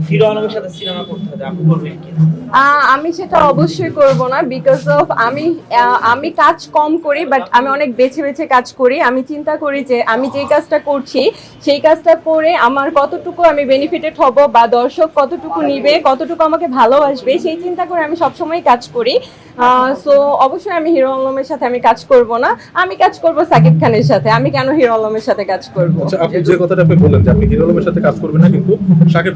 Hero আলমের সাথে cinema করতে হবে, আপনি করবেন কি? আমি সেটা অবশ্যই করব না, বিকজ অফ আমি কাজ কম করি, বাট আমি অনেক বেছে বেছে কাজ করি। আমি চিন্তা করি যে আমি যে কাজটা করছি সেই কাজটা করে আমার কতটুকু আমি বেনিফিটেড হব, বা দর্শক কতটুকু নিবে, কতটুকু আমাকে ভালোবাসবে, সেই চিন্তা করে আমি সবসময় কাজ করি। সো অবশ্যই আমি হিরো আলমের সাথে আমি কাজ করব না, আমি কাজ করব সাকিব খানের সাথে। আমি কেন হিরো আলমের সাথে কাজ করব? আচ্ছা, আপনি যে কথাটা আপনি বললেন যে আপনি হিরো আলমের সাথে কাজ করবেন না, কিন্তু সাকিব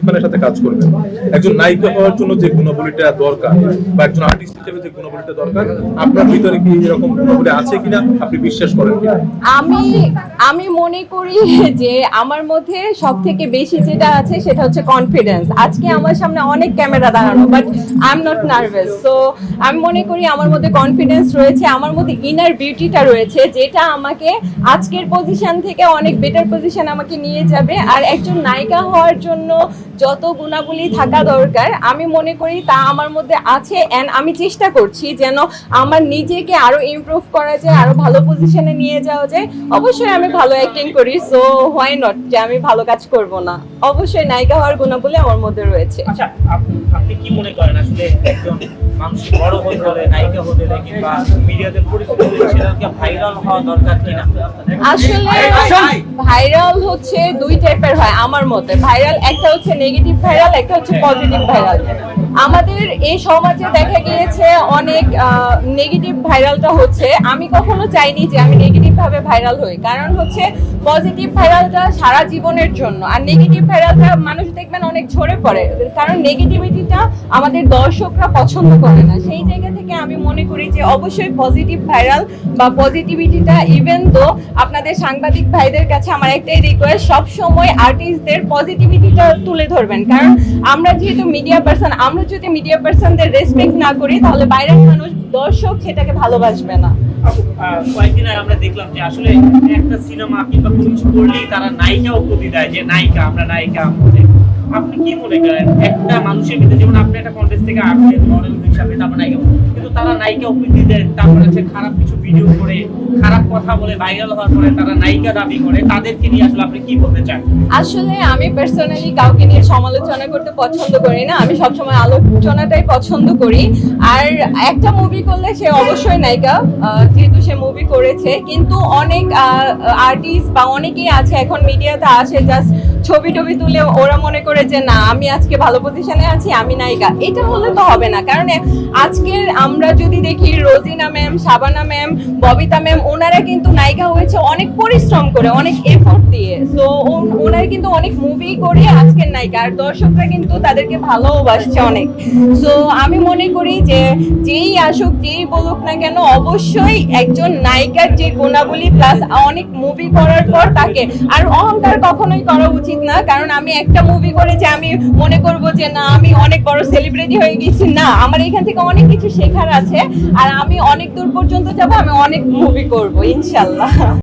খানের সাথে কাজ করবেন। একজন নায়িকা হওয়ার জন্য যে গুণাবলীটা দরকার, বা একজন আর্টিস্ট হিসেবে যে গুণাবলীটা দরকার, আপনার ভিতরে কি এরকম গুণাবলী আছে কিনা, আপনি বিশ্বাস করেন কিনা? আমি মনে করি যে আমার মধ্যে সব থেকে বেশি যেটা আছে সেটা হচ্ছে কনফিডেন্স। আজকে আমার সামনে অনেক ক্যামেরা দাঁড়ানো, but I am not nervous. So আমি মনে করি আমার মধ্যে কনফিডেন্স রয়েছে, আমার মধ্যে ইনার বিউটিটা রয়েছে, যেটা আমাকে আজকের পজিশন থেকে অনেক বেটার পজিশন আমাকে নিয়ে যাবে। আর একজন নায়িকা হওয়ার জন্য যত গুণাবলী থাকা দরকার আমি মনে করি তা আমার মধ্যে আছে, অ্যান্ড আমি চেষ্টা করছি যেন আমার নিজেকে আরো ইমপ্রুভ করা যায়, আরো ভালো পজিশনে নিয়ে যাওয়া যায়। অবশ্যই আমি ভালো অ্যাক্টিং করি, সো হোয়াই নট যে আমি ভালো কাজ করব না। অবশ্যই নায়িকা হওয়ার গুণাবলী আমার মধ্যে রয়েছে। আচ্ছা, আপনি কি মনে করেন আসলে একজন মানুষ বড় হতে হলে, নায়িকা হতে হলে, কিংবা মিডিয়াতে পরিচিত হলে সেটাকে ভাইরাল হওয়া দরকার কিনা? আসলে ভাইরাল হচ্ছে দুই টাইপের হয় আমার মতে। ভাইরাল একটা হচ্ছে নেগেটিভ ভাইরাল, একটা হচ্ছে পজিটিভ ভাইরাল। আমাদের এই সমাজে দেখা গিয়েছে অনেক নেগেটিভ ভাইরালটা হচ্ছে। আমি কখনো চাইনি যে আমি নেগেটিভ ভাবে ভাইরাল হই, কারণ হচ্ছে পজিটিভ ভাইরালটা সারা জীবনের জন্য, আর নেগেটিভ ভাইরালটা মানুষ দেখবেন অনেক ঝরে পড়ে, কারণ নেগেটিভিটিটা আমাদের দর্শকরা পছন্দ করে না। সেই জায়গা থেকে আমি মনে করি যে অবশ্যই পজিটিভ ভাইরাল বা পজিটিভিটিটা, ইভেন তো আপনাদের সাংবাদিক ভাইদের কাছে আমার একটাই রিকোয়েস্ট, সব সময় আর্টিস্টদের পজিটিভিটিটা তুলে ধরবেন, কারণ আমরা যেহেতু মিডিয়া পার্সন, আমরা যদি মিডিয়া পার্সনদের রেসপেক্ট না করি তাহলে বাইরের মানুষ, দর্শক সেটাকে ভালোবাসবে না। কয়েকদিন আগে আমরা দেখলাম যে আসলে একটা সিনেমা কিংবা কোনো কিছু করলেই তারা নায়িকাও প্রতি দেয় যে নায়িকা, আমরা নায়িকা আমাদের। আপনি কি মনে করেন একটা মানুষের ভিতরে, যেমন আপনি একটা কন্টেস্ট থেকে আসলেন মডেল হিসাবে, তারপর নায়িকা, কিন্তু তারা নায়িকা প্রতি দেয়, তারপর হচ্ছে খারাপ কিছু ভিডিও করে, খারাপ কথা বলে, ভাইরাল হওয়ার পরে তারা নায়িকা দাবি করে, তাদেরকে নিয়ে আসলে আপনি কি বলতে চান? আসলে আমি পার্সোনালি কাউকে নিয়ে সমালোচনা করতে পছন্দ করি না, আমি সবসময় আলোচনাটাই পছন্দ করি। আর একটা মুভি করলে সে অবশ্যই নায়িকা, যেহেতু সে মুভি করেছে। কিন্তু অনেক আর্টিস্ট বা অনেকেই আছে এখন মিডিয়াতে আসে, জাস্ট ছবি টবি তুলে ওরা মনে করে যে না আমি আজকে ভালো পজিশনে আছি, আমি নায়িকা। এটা হলে তো হবে না, কারণ আজকের আমরা যদি দেখি Rozina ma'am, Shabana ma'am, Babita ma'am, ওনারা কিন্তু নায়িকা হয়েছে অনেক পরিশ্রম করে, অনেক এফোর্ট দিয়ে। সো ওনারা কিন্তু অনেক মুভি করে আজকের নায়িকা, আর দর্শকরা কিন্তু তাদেরকে ভালোবাসছে অনেক। সো আমি মনে করি যে যেই আসুক, যেই বলুক না কেন, অবশ্যই একজন নায়িকার যে গুণাবলী প্লাস অনেক মুভি করার পর তাকে আর অহংকার কখনোই করা উচিত না। কারণ আমি একটা মুভি করে যে আমি মনে করব যে না আমি অনেক বড় সেলিব্রিটি হয়ে গেছি, না, আমার এখান থেকে অনেক কিছু শেখার আছে, আর আমি অনেক দূর পর্যন্ত যাব, আমি অনেক মুভি করব ইনশাল্লাহ।